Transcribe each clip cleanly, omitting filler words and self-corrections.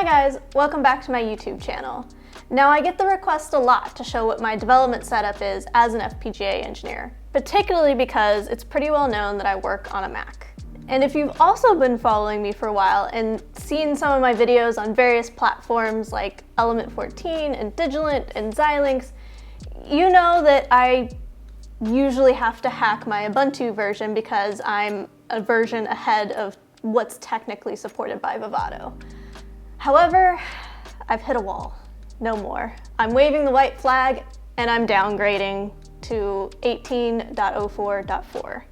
Hi guys, welcome back to my YouTube channel. Now I get the request a lot to show what my development setup is as an FPGA engineer, particularly because it's pretty well known that I work on a Mac. And if you've also been following me for a while and seen some of my videos on various platforms like Element 14 and Digilent and Xilinx, you know that I usually have to hack my Ubuntu version because I'm a version ahead of what's technically supported by Vivado. However, I've hit a wall. No more. I'm waving the white flag and I'm downgrading to 18.04.4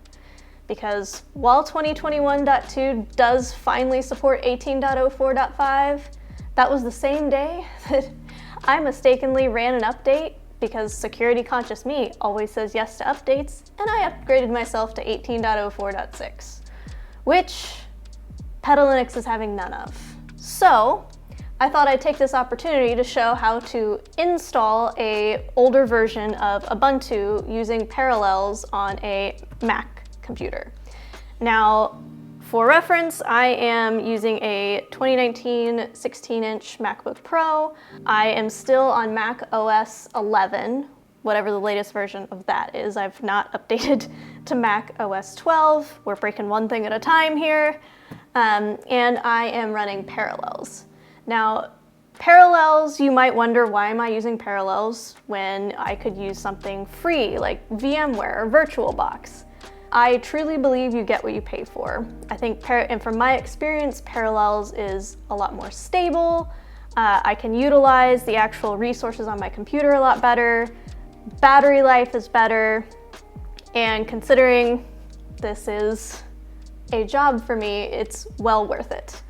because while 2021.2 does finally support 18.04.5, that was the same day that I mistakenly ran an update because security conscious me always says yes to updates, and I upgraded myself to 18.04.6, which Linux is having none of. So I thought I'd take this opportunity to show how to install an older version of Ubuntu using Parallels on a Mac computer. Now, for reference, I am using a 2019 16-inch MacBook Pro. I am still on Mac OS 11, whatever the latest version of that is. I've not updated to Mac OS 12. We're breaking one thing at a time here. And I am running Parallels. Now, Parallels, you might wonder, why am I using Parallels when I could use something free like VMware or VirtualBox? I truly believe you get what you pay for. I think, and from my experience, Parallels is a lot more stable. I can utilize the actual resources on my computer a lot better. Battery life is better. And considering this is a job for me, it's well worth it.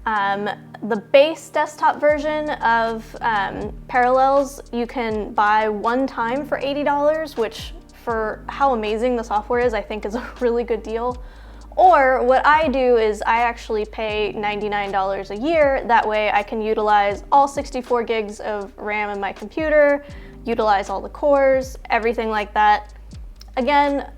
The base desktop version of Parallels you can buy one time for $80, which for how amazing the software is, I think is a really good deal. Or what I do is I actually pay $99 a year. That way I can utilize all 64 gigs of RAM in my computer, utilize all the cores, everything like that. Again,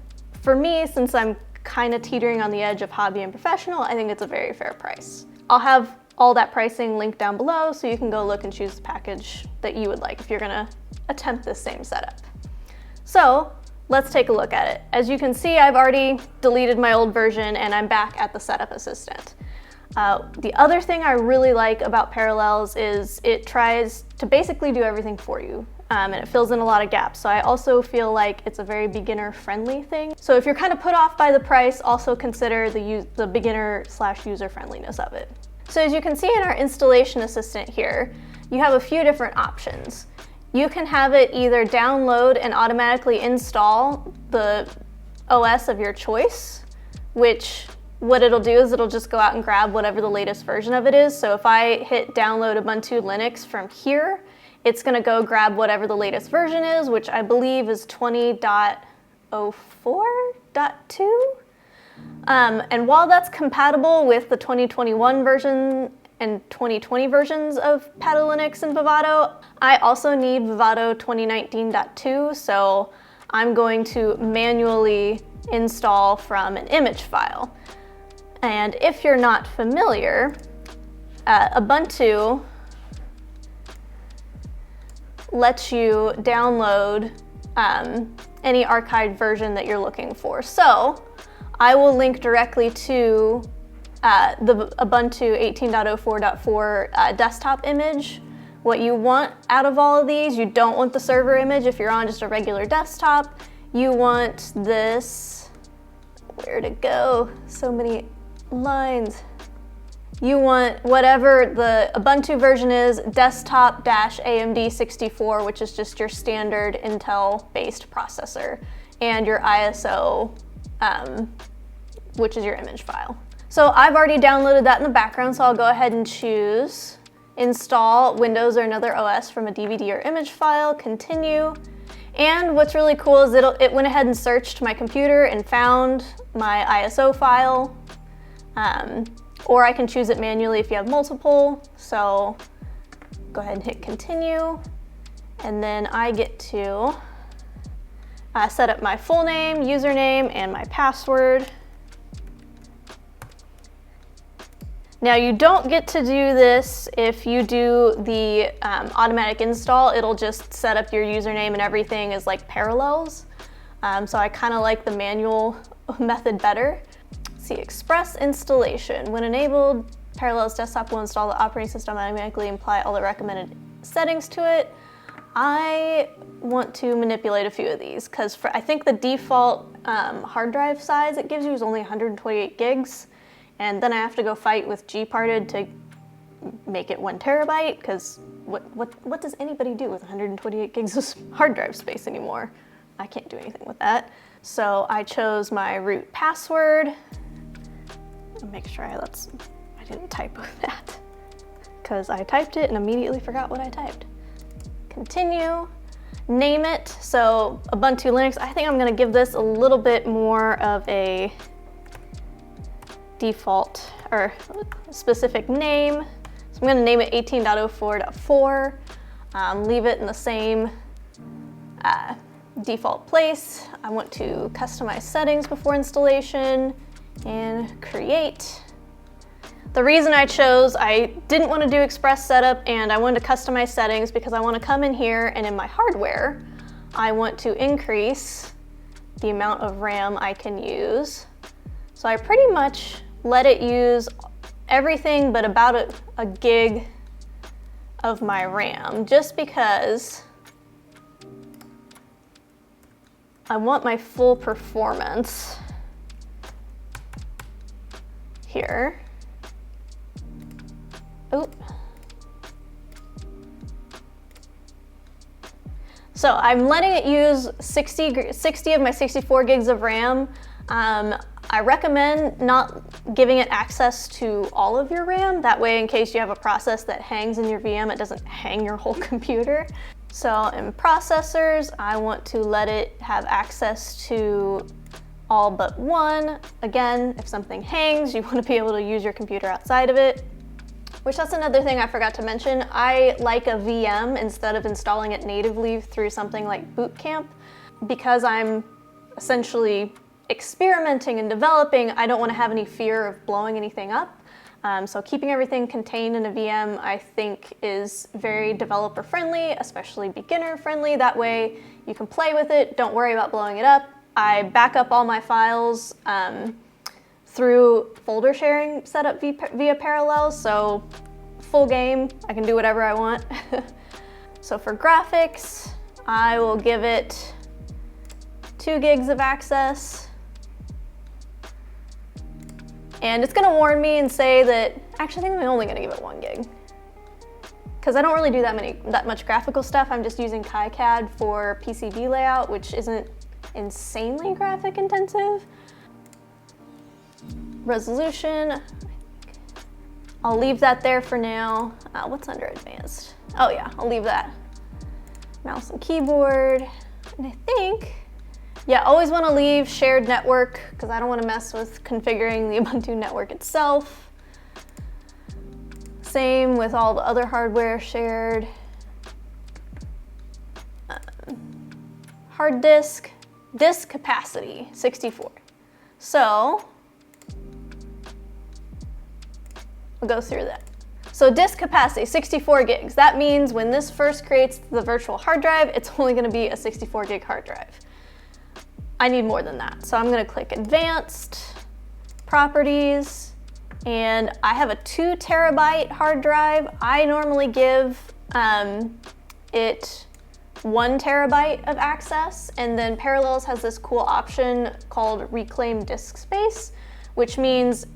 for me, since I'm kind of teetering on the edge of hobby and professional, I think it's a very fair price. I'll have all that pricing linked down below so you can go look and choose the package that you would like if you're gonna attempt this same setup. So let's take a look at it. As you can see, I've already deleted my old version and I'm back at the setup assistant. The other thing I really like about Parallels is it tries to basically do everything for you. And it fills in a lot of gaps. So I also feel like it's a very beginner-friendly thing. So if you're kind of put off by the price, also consider the beginner/user friendliness of it. So as you can see in our installation assistant here, you have a few different options. You can have it either download and automatically install the OS of your choice, which what it'll do is it'll just go out and grab whatever the latest version of it is. So if I hit download Ubuntu Linux from here, it's gonna go grab whatever the latest version is, which I believe is 20.04.2. And while that's compatible with the 2021 version and 2020 versions of Linux and Vivado, I also need Vivado 2019.2, so I'm going to manually install from an image file. And if you're not familiar, Ubuntu lets you download any archived version that you're looking for. So I will link directly to the Ubuntu 18.04.4 desktop image. What you want out of all of these, you don't want the server image if you're on just a regular desktop. You want this, where to go? So many lines. You want whatever the Ubuntu version is, desktop-AMD64, which is just your standard Intel-based processor, and your ISO, which is your image file. So I've already downloaded that in the background, so I'll go ahead and choose install Windows or another OS from a DVD or image file, continue. And what's really cool is it went ahead and searched my computer and found my ISO file. Or I can choose it manually if you have multiple. So go ahead and hit continue. And then I get to set up my full name, username, and my password. Now you don't get to do this if you do the automatic install. It'll just set up your username and everything as like Parallels. So I kind of like the manual method better. Let's see, Express installation. When enabled, Parallels desktop will install the operating system automatically and apply all the recommended settings to it. I want to manipulate a few of these because I think the default hard drive size it gives you is only 128 gigs. And then I have to go fight with Gparted to make it 1 terabyte, because what does anybody do with 128 gigs of hard drive space anymore? I can't do anything with that. So I chose my root password. I'll make sure I didn't typo that, because I typed it and immediately forgot what I typed. Continue. Name it. So Ubuntu Linux. I think I'm going to give this a little bit more of a default or specific name. So I'm going to name it 18.04.4. Leave it in the same default place. I want to customize settings before installation and create. The reason I didn't want to do Express setup and I wanted to customize settings because I want to come in here and in my hardware, I want to increase the amount of RAM I can use. So I pretty much let it use everything but about a gig of my RAM, just because I want my full performance here. Oop. So I'm letting it use 60 of my 64 gigs of RAM. I recommend not giving it access to all of your RAM. That way, in case you have a process that hangs in your VM, it doesn't hang your whole computer. So in processors, I want to let it have access to all but one. Again, if something hangs, you want to be able to use your computer outside of it. Which that's another thing I forgot to mention. I like a VM instead of installing it natively through something like Boot Camp. Because I'm essentially experimenting and developing, I don't want to have any fear of blowing anything up. So keeping everything contained in a VM, I think, is very developer friendly, especially beginner friendly. That way you can play with it, don't worry about blowing it up. I back up all my files through folder sharing setup via Parallels, so full game, I can do whatever I want. So for graphics, I will give it 2 gigs of access. And it's gonna warn me and say that, actually I think I'm only gonna give it 1 gig. Because I don't really do that much graphical stuff. I'm just using KiCad for PCB layout, which isn't insanely graphic intensive. Resolution, I'll leave that there for now. What's under advanced? Oh yeah, I'll leave that. Mouse and keyboard, and I think, yeah, always want to leave shared network because I don't want to mess with configuring the Ubuntu network itself. Same with all the other hardware shared. Hard disk capacity, 64. So, we'll go through that. So disk capacity, 64 gigs. That means when this first creates the virtual hard drive, it's only gonna be a 64 gig hard drive. I need more than that. So I'm gonna click Advanced, Properties, and I have a 2 terabyte hard drive. I normally give it 1 terabyte of access, and then Parallels has this cool option called Reclaim Disk Space, which means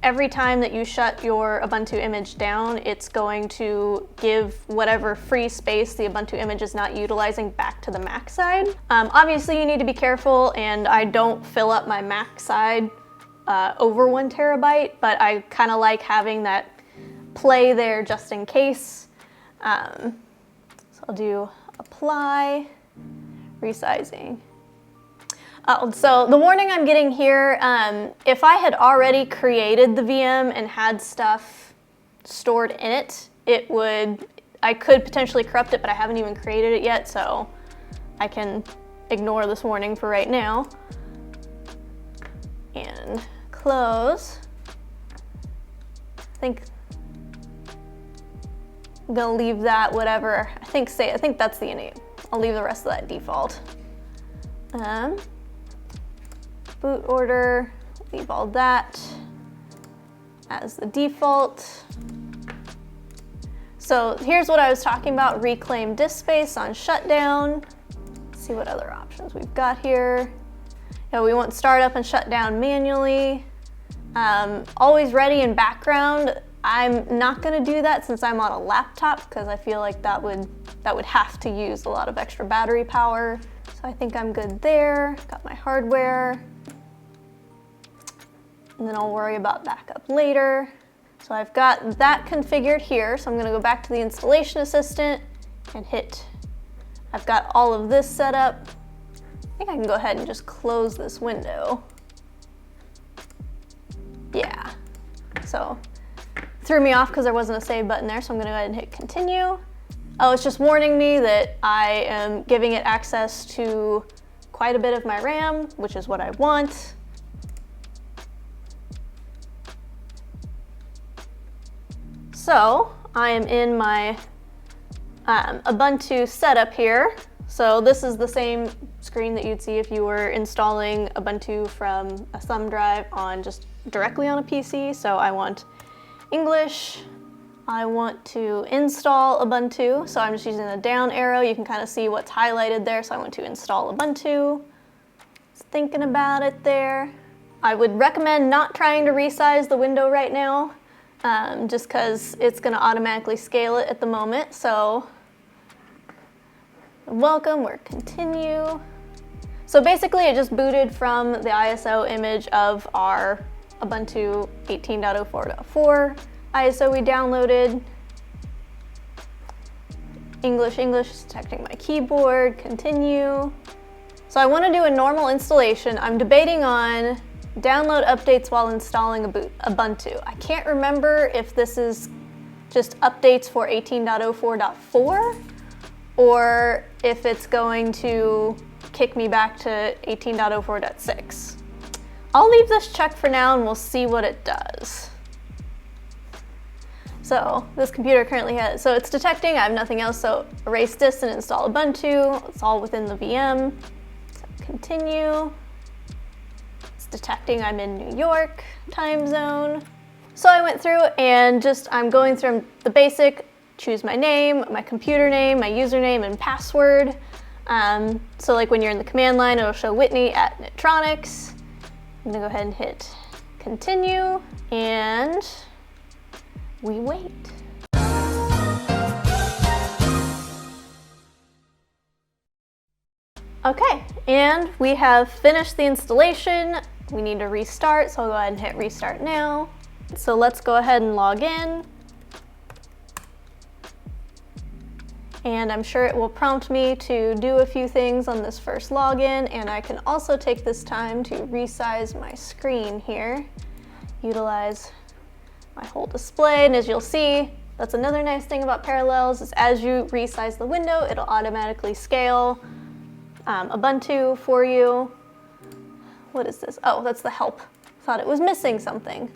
every time that you shut your Ubuntu image down, it's going to give whatever free space the Ubuntu image is not utilizing back to the Mac side. Obviously you need to be careful, and I don't fill up my Mac side over 1 terabyte, but I kind of like having that play there just in case. So I'll do Apply, Resizing. So the warning I'm getting here, if I had already created the VM and had stuff stored in it, I could potentially corrupt it, but I haven't even created it yet, so I can ignore this warning for right now. And close. think I'm gonna leave that whatever. I think that's the innate. I'll leave the rest of that default. Boot order, leave all that as the default. So here's what I was talking about, reclaim disk space on shutdown. Let's see what other options we've got here. We want startup and shutdown manually. Always ready in background. I'm not gonna do that since I'm on a laptop because I feel like that would have to use a lot of extra battery power. So I think I'm good there. Got my hardware. And then I'll worry about backup later. So I've got that configured here. So I'm gonna go back to the installation assistant and hit, I've got all of this set up. I think I can go ahead and just close this window. Yeah, so threw me off because there wasn't a save button there, so I'm gonna go ahead and hit continue. Oh, it's just warning me that I am giving it access to quite a bit of my RAM, which is what I want. So I am in my Ubuntu setup here. So this is the same screen that you'd see if you were installing Ubuntu from a thumb drive on just directly on a PC. So I want English. I want to install Ubuntu. So I'm just using the down arrow. You can kind of see what's highlighted there. So I want to install Ubuntu. Just thinking about it there. I would recommend not trying to resize the window right now, just because it's going to automatically scale it at the moment. So welcome, we're continue. So basically it just booted from the ISO image of our Ubuntu 18.04.4 ISO we downloaded. English is detecting my keyboard, continue. So I want to do a normal installation. I'm debating on download updates while installing Ubuntu. I can't remember if this is just updates for 18.04.4 or if it's going to kick me back to 18.04.6. I'll leave this checked for now and we'll see what it does. So this computer currently has, so it's detecting I have nothing else, so erase disk and install Ubuntu. It's all within the VM. So continue. It's detecting I'm in New York time zone. So I went through and I'm going through the basic, choose my name, my computer name, my username, and password. So like when you're in the command line, it'll show Whitney at Nitronics. I'm gonna go ahead and hit continue, and we wait. Okay, and we have finished the installation. We need to restart, so I'll go ahead and hit restart now. So let's go ahead and log in. And I'm sure it will prompt me to do a few things on this first login, and I can also take this time to resize my screen here, utilize my whole display, and as you'll see, that's another nice thing about Parallels is as you resize the window, it'll automatically scale Ubuntu for you. What is this? Oh, that's the help. Thought it was missing something.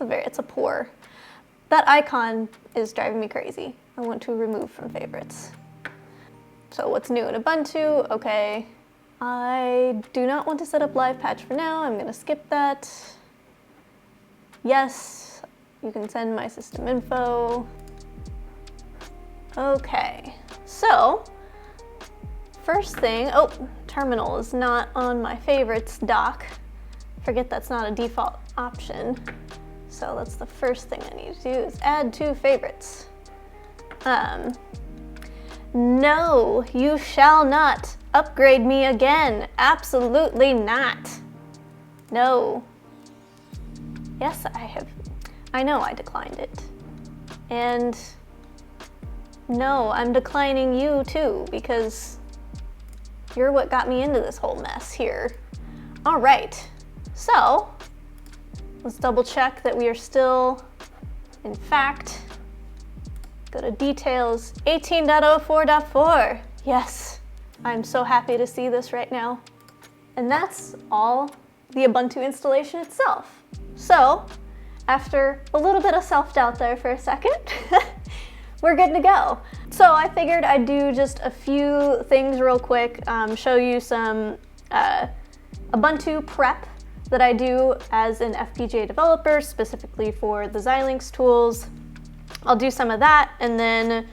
It's a poor. That icon is driving me crazy. I want to remove from favorites. So what's new in Ubuntu? Okay. I do not want to set up live patch for now. I'm gonna skip that. Yes, you can send my system info. Okay, so first thing, oh, terminal is not on my favorites dock. Forget that's not a default option. So that's the first thing I need to do is add to favorites. No, you shall not upgrade me again. Absolutely not. No. Yes, I have. I know I declined it. And no, I'm declining you too because you're what got me into this whole mess here. All right, so let's double check that we are still, in fact, go to details, 18.04.4. Yes, I'm so happy to see this right now. And that's all the Ubuntu installation itself. So, after a little bit of self-doubt there for a second, we're good to go. So I figured I'd do just a few things real quick, show you some Ubuntu prep that I do as an FPGA developer, specifically for the Xilinx tools. I'll do some of that and then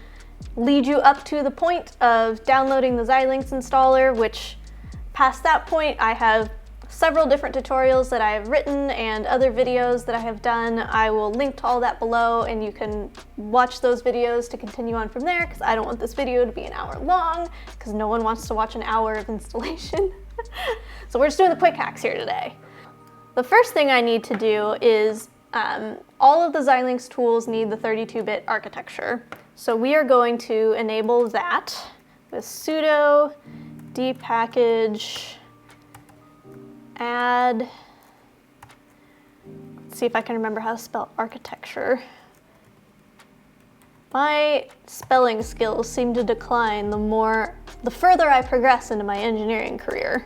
lead you up to the point of downloading the Xilinx installer, which past that point I have several different tutorials that I have written and other videos that I have done. I will link to all that below and you can watch those videos to continue on from there, because I don't want this video to be an hour long because no one wants to watch an hour of installation. So we're just doing the quick hacks here today. The first thing I need to do is all of the Xilinx tools need the 32-bit architecture. So we are going to enable that with sudo dpackage add, let's see if I can remember how to spell architecture. My spelling skills seem to decline the further I progress into my engineering career.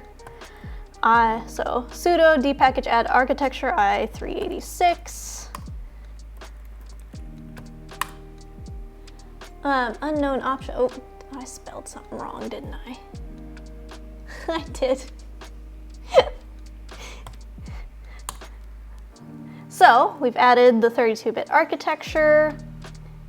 So sudo dpackage add architecture i386. Unknown option, oh, I spelled something wrong, didn't I? I did. So we've added the 32-bit architecture.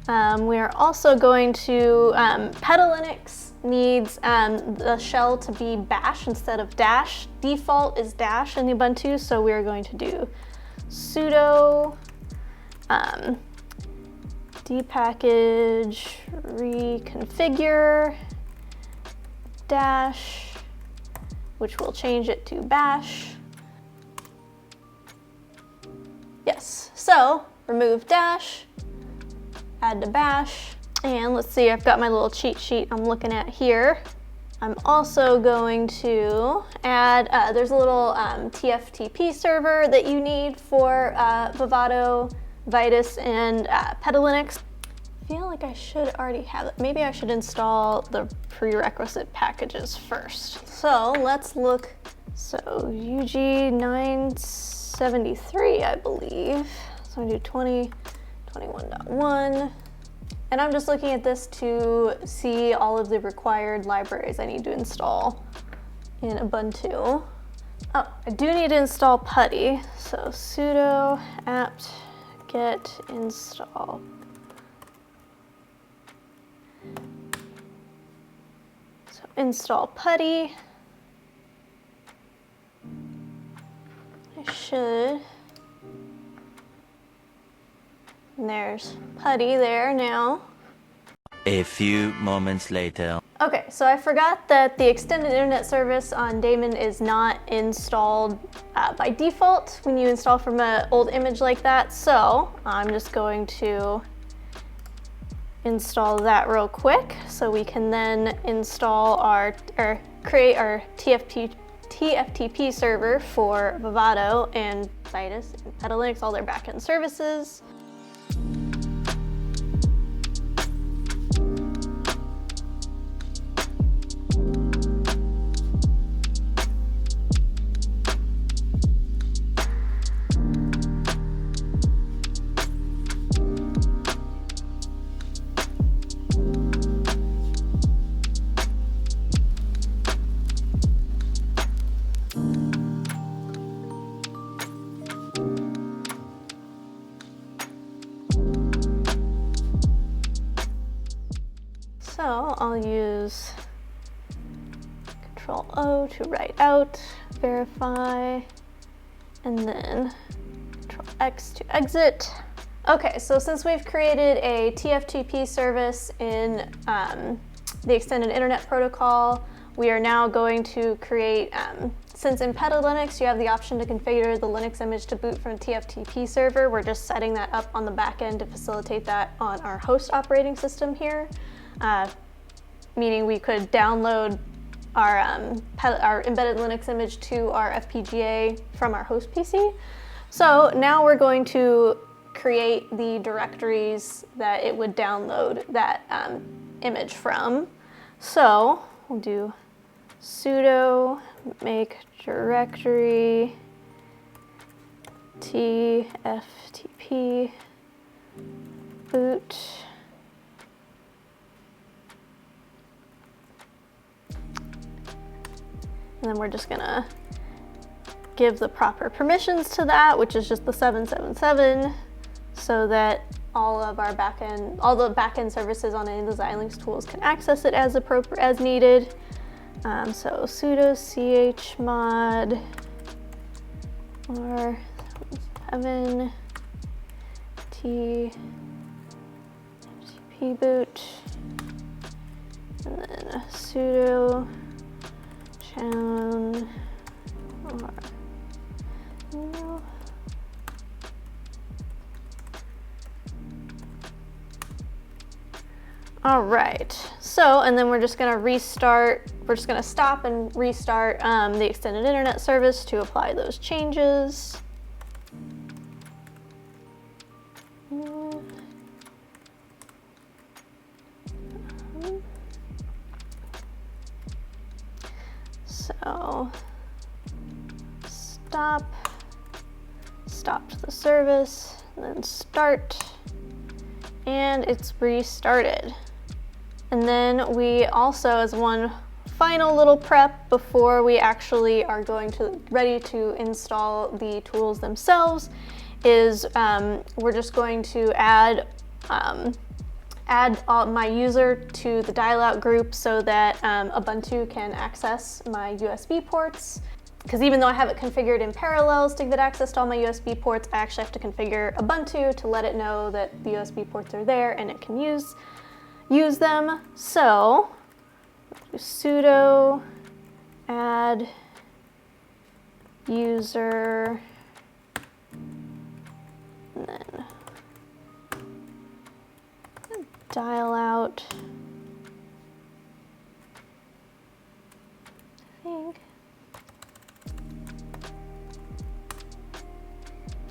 We are also going to, Linux needs the shell to be bash instead of dash. Default is dash in Ubuntu, so we are going to do sudo dpackage reconfigure dash, which will change it to bash. Yes, so remove dash, add to bash, and let's see, I've got my little cheat sheet I'm looking at here. I'm also going to add, there's a little TFTP server that you need for Vivado, Vitis, and Putty Linux. I feel like I should already have it. Maybe I should install the prerequisite packages first. So let's look, so UG973, I believe. So I'm gonna do 2021.1. And I'm just looking at this to see all of the required libraries I need to install in Ubuntu. Oh, I do need to install Putty. So sudo apt get install. So install Putty. I should. And there's Putty there now. A few moments later. Okay, so I forgot that the extended internet service on Daemon is not installed by default when you install from an old image like that. So I'm just going to install that real quick so we can then install or create our TFTP server for Vivado and Vitis and Putty Linux, all their backend services. So I'll use Control-O to write out, verify, and then Control-X to exit. Okay, so since we've created a TFTP service in the Extended Internet Protocol, we are now going to create, since in Putty Linux you have the option to configure the Linux image to boot from a TFTP server, we're just setting that up on the back end to facilitate that on our host operating system here. Meaning we could download our embedded Linux image to our FPGA from our host PC. So now we're going to create the directories that it would download that image from. So we'll do sudo make directory tftp boot. And then we're just gonna give the proper permissions to that, which is just the 777, so that all of our all the backend services on any of the Xilinx tools can access it as needed. So sudo chmod r7 tftp boot, and then sudo chown r no. All right, so, and then we're just gonna restart, we're just gonna stop and restart the extended internet service to apply those changes. So, stopped the service, and then start, and it's restarted. And then we also, as one final little prep before we actually are ready to install the tools themselves, is we're just going to add my user to the dial-out group so that Ubuntu can access my USB ports. Because even though I have it configured in Parallels to get access to all my USB ports, I actually have to configure Ubuntu to let it know that the USB ports are there and it can use them. So sudo add user, and then dial out, I think.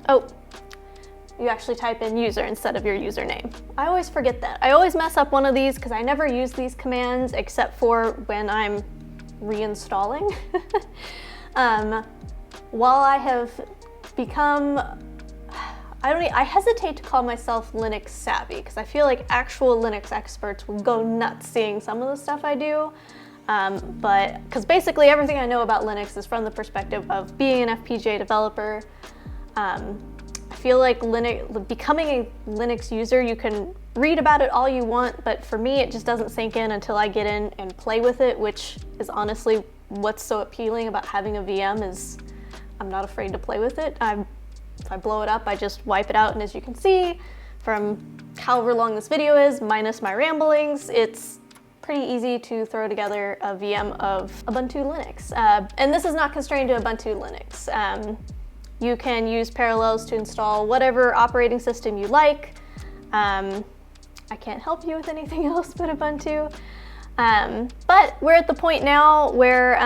Oh, you actually type in user instead of your username. I always forget that. I always mess up one of these because I never use these commands except for when I'm reinstalling. While I have become, I hesitate to call myself Linux savvy because I feel like actual Linux experts will go nuts seeing some of the stuff I do. But because basically everything I know about Linux is from the perspective of being an FPGA developer. I feel like becoming a Linux user, you can read about it all you want, but for me it just doesn't sink in until I get in and play with it, which is honestly what's so appealing about having a VM is I'm not afraid to play with it. If I blow it up, I just wipe it out, and as you can see from however long this video is, minus my ramblings, it's pretty easy to throw together a VM of Ubuntu Linux. And this is not constrained to Ubuntu Linux. You can use Parallels to install whatever operating system you like. I can't help you with anything else but Ubuntu. But we're at the point now where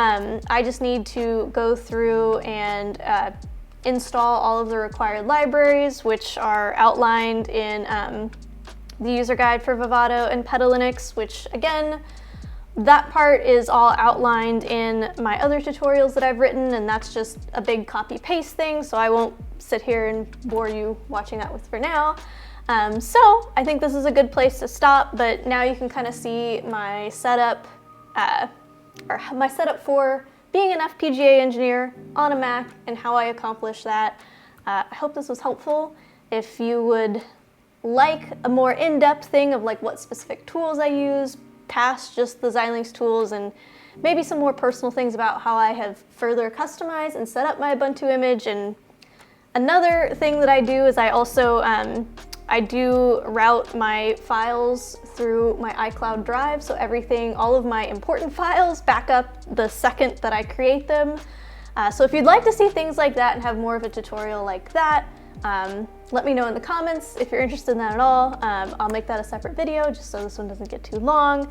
I just need to go through and install all of the required libraries, which are outlined in the user guide for Vivado and Petalinux, which again, that part is all outlined in my other tutorials that I've written, and that's just a big copy-paste thing, so I won't sit here and bore you watching that with for now. So I think this is a good place to stop, but now you can kind of see my setup, for being an FPGA engineer on a Mac and how I accomplish that. I hope this was helpful. If you would like a more in-depth thing of like what specific tools I use, past just the Xilinx tools, and maybe some more personal things about how I have further customized and set up my Ubuntu image. And another thing that I do is I also I do route my files through my iCloud drive, so all of my important files back up the second that I create them. So if you'd like to see things like that and have more of a tutorial like that, let me know in the comments if you're interested in that at all. I'll make that a separate video just so this one doesn't get too long.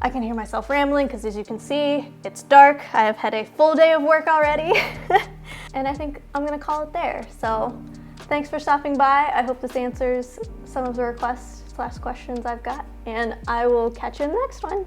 I can hear myself rambling because, as you can see, it's dark. I have had a full day of work already. And I think I'm gonna call it there. So thanks for stopping by. I hope this answers some of the requests/questions I've got, and I will catch you in the next one.